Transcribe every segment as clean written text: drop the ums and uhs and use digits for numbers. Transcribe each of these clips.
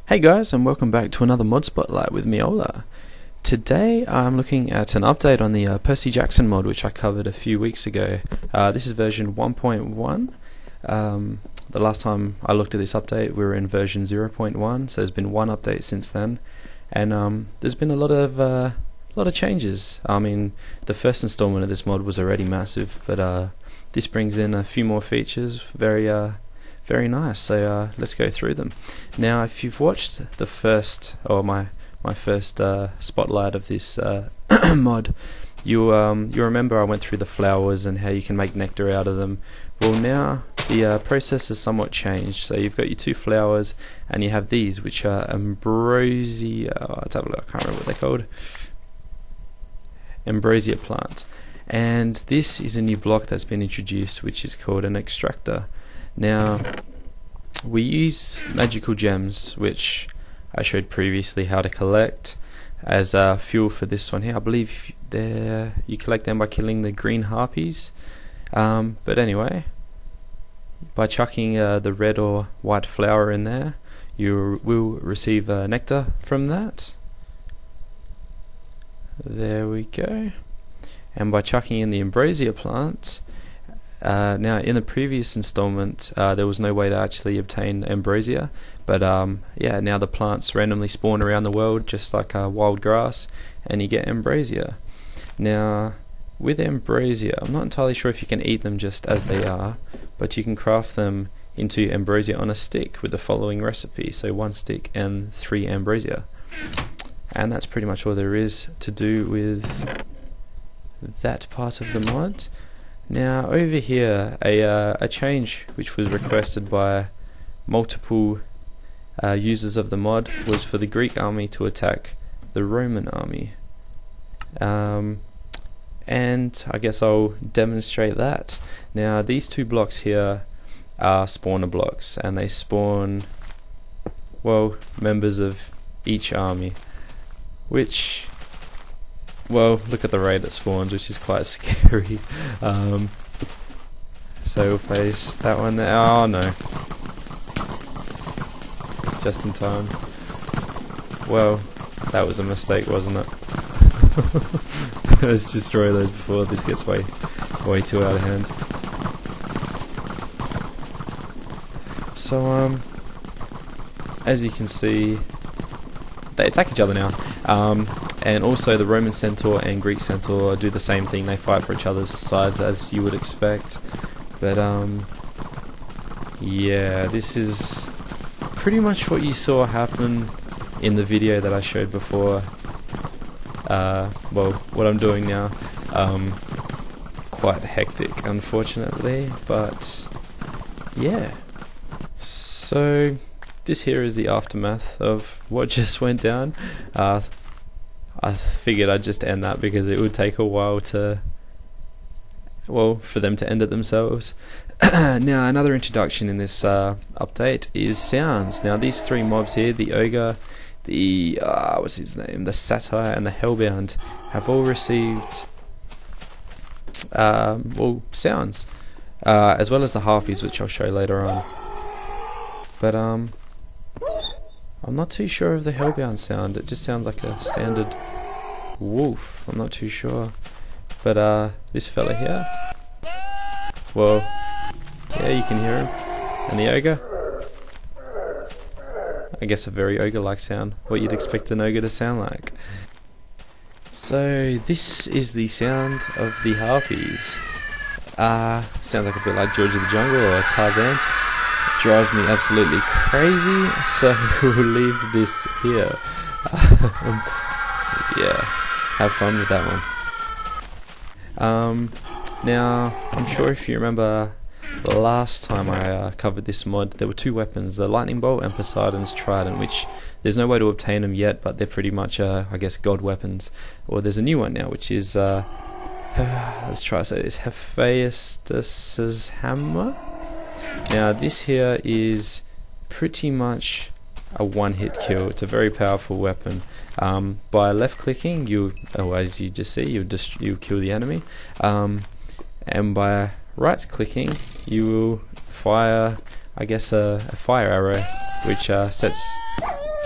Hey guys, and welcome back to another mod spotlight with MEOLA. Today I'm looking at an update on the Percy Jackson mod, which I covered a few weeks ago. This is version 1.1. The last time I looked at this update we were in version 0.1, so there's been one update since then, and there's been a lot of changes. I mean, the first installment of this mod was already massive, but this brings in a few more features, very nice. So let's go through them. Now, if you've watched the first, or my first spotlight of this mod, you remember I went through the flowers and how you can make nectar out of them. Well, now the process has somewhat changed. So you've got your two flowers, and you have these, which are ambrosia. Let's have a look. I can't remember what they're called. Ambrosia plant, and this is a new block that's been introduced, which is called an extractor. Now, we use magical gems, which I showed previously how to collect, as fuel for this one here. I believe you collect them by killing the green harpies. But anyway, by chucking the red or white flower in there, you will receive nectar from that. There we go. And by chucking in the ambrosia plant, now in the previous installment there was no way to actually obtain ambrosia, but yeah, now the plants randomly spawn around the world just like wild grass, and you get ambrosia. Now with ambrosia, I'm not entirely sure if you can eat them just as they are, but you can craft them into ambrosia on a stick with the following recipe. So 1 stick and 3 ambrosia, and that's pretty much all there is to do with that part of the mod. Now over here, a change which was requested by multiple users of the mod was for the Greek army to attack the Roman army, and I guess I'll demonstrate that. Now these two blocks here are spawner blocks, and they spawn, well, members of each army, which, well, look at the rate it spawns, which is quite scary. So we'll face that one there. Oh no, just in time. Well, that was a mistake, wasn't it? Let's destroy those before this gets way too out of hand. So as you can see, they attack each other now. And also the Roman centaur and Greek centaur do the same thing. They fight for each other's sides, as you would expect. But yeah, this is pretty much what you saw happen in the video that I showed before. Well, what I'm doing now, quite hectic, unfortunately, but yeah. So this here is the aftermath of what just went down. I figured I'd just end that because it would take a while to, well, for them to end it themselves. Now, another introduction in this update is sounds. Now, these three mobs here, the ogre, the what's his name, the satyr, and the hellbound, have all received well, sounds, as well as the harpies, which I'll show later on. But I'm not too sure of the hellbound sound. It just sounds like a standard wolf. I'm not too sure. But this fella here, well, yeah, you can hear him. And the ogre, I guess a very ogre-like sound, what you'd expect an ogre to sound like. So this is the sound of the harpies. Sounds like a bit like George of the Jungle or Tarzan. Drives me absolutely crazy, so we'll leave this here. Yeah, have fun with that one. Now, I'm sure if you remember last time I covered this mod, there were two weapons, the lightning bolt and Poseidon's trident, which there's no way to obtain them yet, but they're pretty much I guess god weapons. Or there's a new one now, which is let's try to say this, Hephaestus's hammer. Now this here is pretty much a one-hit kill. It's a very powerful weapon. By left clicking, as you just see, you kill the enemy, and by right clicking, you will fire, I guess, a fire arrow, which sets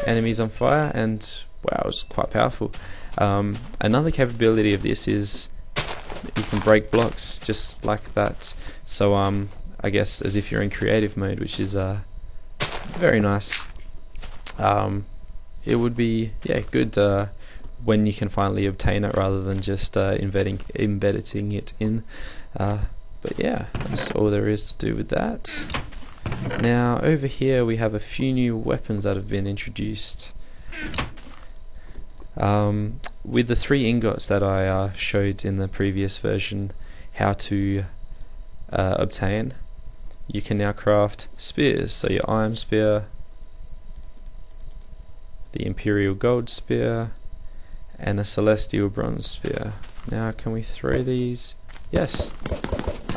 enemies on fire, and wow, it's quite powerful. Another capability of this is you can break blocks just like that. So I guess as if you're in creative mode, which is very nice. It would be good when you can finally obtain it rather than just embedding it in. But yeah, that's all there is to do with that. Now over here we have a few new weapons that have been introduced. With the 3 ingots that I showed in the previous version how to obtain, you can now craft spears. So your iron spear, the imperial gold spear, and a celestial bronze spear. Now can we throw these? Yes.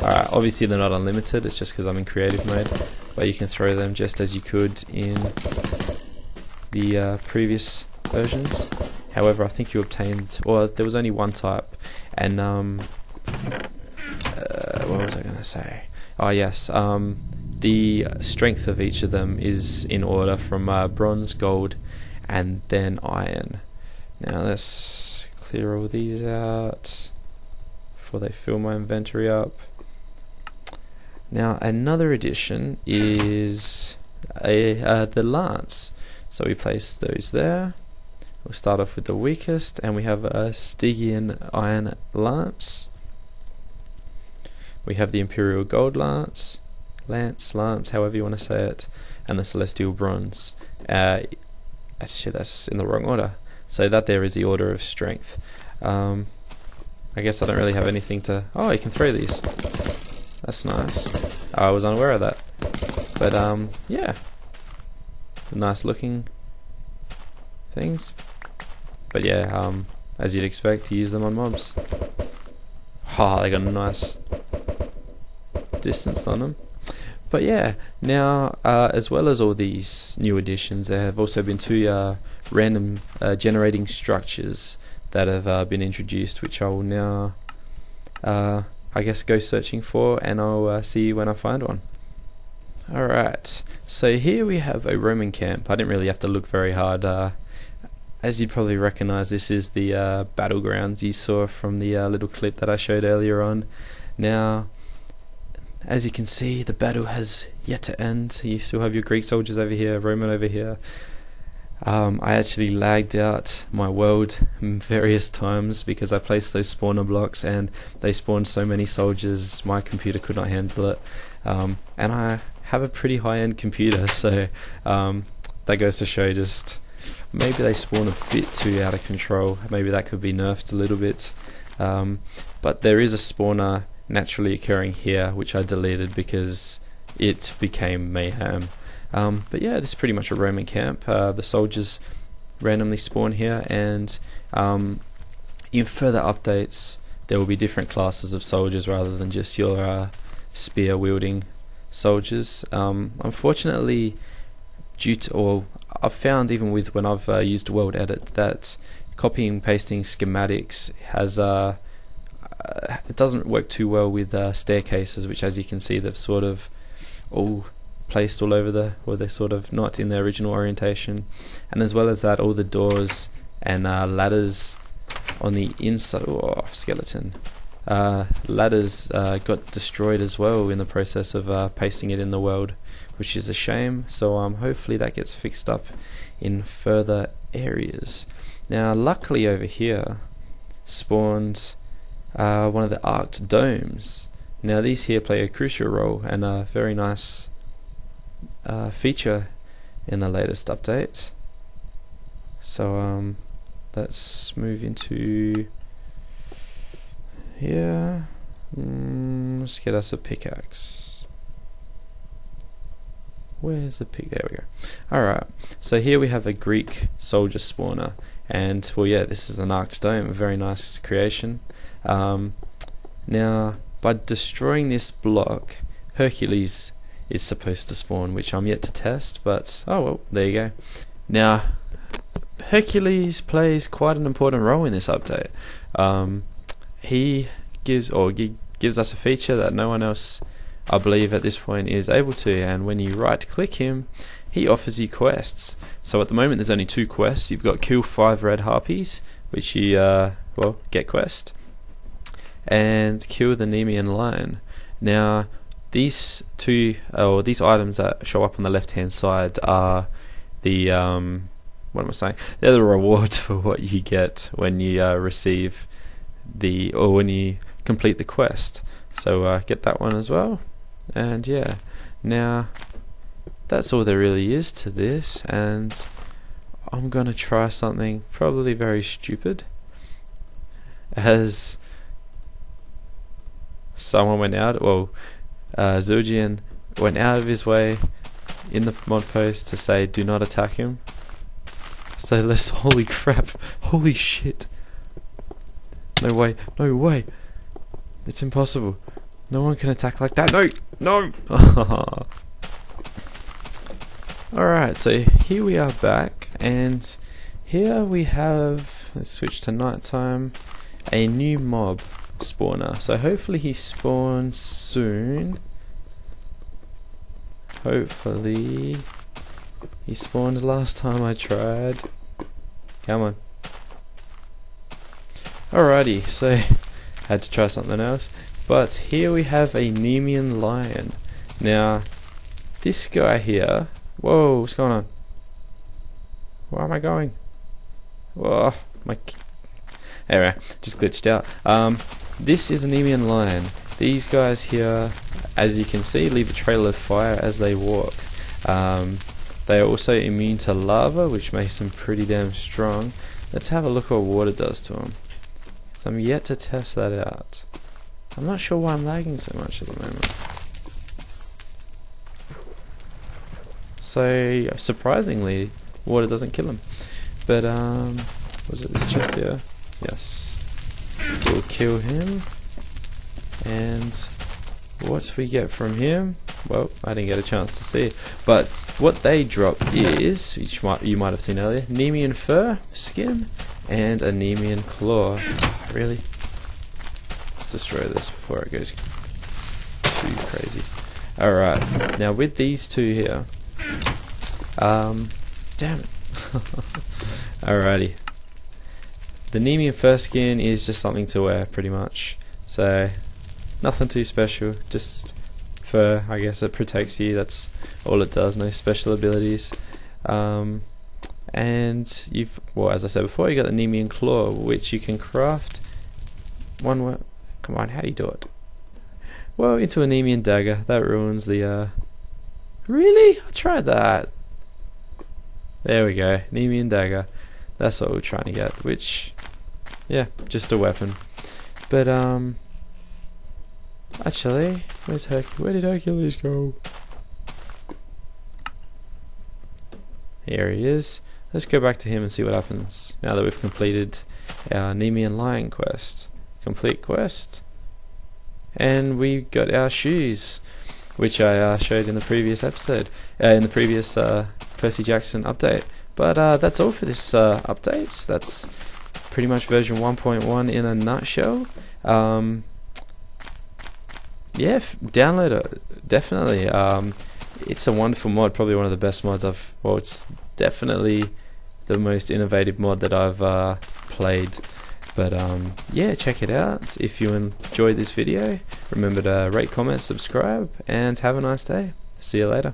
Alright, obviously they're not unlimited, it's just because I'm in creative mode, but you can throw them just as you could in the previous versions. However, I think you obtained, or there was only one type, and what was I going to say? Oh yes, the strength of each of them is in order from bronze, gold, and then iron. Now let's clear all these out before they fill my inventory up. Now another addition is the lance. So we place those there. We'll start off with the weakest, and we have a Stygian iron lance. We have the imperial gold lance, however you want to say it, and the celestial bronze. Actually, that's in the wrong order. So that there is the order of strength. I guess I don't really have anything to... Oh, you can throw these. That's nice. I was unaware of that. But yeah, nice looking things. But yeah, as you'd expect, to use them on mobs. Oh, they got a nice distance on them. But yeah, now as well as all these new additions, there have also been 2 random generating structures that have been introduced, which I will now I guess go searching for, and I'll see you when I find one. Alright, so here we have a Roman camp. I didn't really have to look very hard. As you'd probably recognize, this is the battlegrounds you saw from the little clip that I showed earlier on. Now, as you can see, the battle has yet to end. You still have your Greek soldiers over here, Roman over here. I actually lagged out my world various times because I placed those spawner blocks and they spawned so many soldiers my computer could not handle it. And I have a pretty high-end computer, so that goes to show just maybe they spawn a bit too out of control. Maybe that could be nerfed a little bit. But there is a spawner naturally occurring here, which I deleted because it became mayhem. But yeah, this is pretty much a Roman camp. The soldiers randomly spawn here, and in further updates there will be different classes of soldiers rather than just your spear wielding soldiers. Unfortunately, I've found even with when I've used World Edit that copying and pasting schematics has it doesn't work too well with staircases, which as you can see they've sort of all placed all over or they're sort of not in their original orientation, and as well as that all the doors and ladders on the inside, skeleton ladders got destroyed as well in the process of pasting it in the world, which is a shame. So hopefully that gets fixed up in further areas. Now luckily over here spawned one of the arced domes. Now these here play a crucial role and a very nice feature in the latest update. So let's move into here. Let's get us a pickaxe. Where's the pick? There we go. Alright, so here we have a Greek soldier spawner, and well yeah, this is an arced dome, a very nice creation. Now by destroying this block, Hercules is supposed to spawn, which I'm yet to test, but oh well, there you go. Now Hercules plays quite an important role in this update. He gives us a feature that no one else I believe at this point is able to, and when you right click him, he offers you quests. So at the moment there's only 2 quests. You've got kill 5 red harpies, which you well, get quest, and kill the Nemian lion. Now these these items that show up on the left hand side are the what am I saying? They're the rewards for what you get when you receive when you complete the quest. So get that one as well. And yeah, now that's all there really is to this, and I'm gonna try something probably very stupid, as someone went out, Zildjian went out of his way in the mod post to say do not attack him. So let's, holy crap, holy shit, no way, it's impossible, no one can attack like that, no. Alright, so here we are back, and here we have, let's switch to nighttime, a new mob spawner. So hopefully he spawns soon. Hopefully he spawned last time I tried. Come on. Alrighty, so had to try something else. But here we have a Nemian lion. Now this guy here, whoa, what's going on? Where am I going? Whoa, anyway, just glitched out. This is a Nemian lion. These guys here, as you can see, leave a trail of fire as they walk. They are also immune to lava, which makes them pretty damn strong. Let's have a look at what water does to them. So I'm yet to test that out. I'm not sure why I'm lagging so much at the moment. So surprisingly, water doesn't kill him. But was it this chest here? Yes. We'll kill him. And what we get from him? Well, I didn't get a chance to see it. But what they drop is, which you might have seen earlier, Nemian fur, skin, and a Nemian claw. Really? Let's destroy this before it goes too crazy. Alright, now with these two here, damn it. Alrighty. The Nemian fur skin is just something to wear, pretty much. So, nothing too special, just fur, I guess. It protects you, that's all it does, no special abilities. And you've, well, as I said before, you got the Nemian claw, which you can craft come on, how do you do it? Well, into a Nemian dagger. That ruins the really? I tried that. There we go, Nemian dagger. That's what we're trying to get, which, yeah, just a weapon. But actually, where did Hercules go? Here he is. Let's go back to him and see what happens now that we've completed our Nemian lion quest. Complete quest. And we got our shoes, which I showed in the previous episode, in the previous Percy Jackson update. But that's all for this update. That's pretty much version 1.1 in a nutshell. Yeah, download it, definitely. It's a wonderful mod, probably one of the best mods it's definitely the most innovative mod that I've played. But yeah, check it out. If you enjoyed this video, remember to rate, comment, subscribe, and have a nice day. See you later.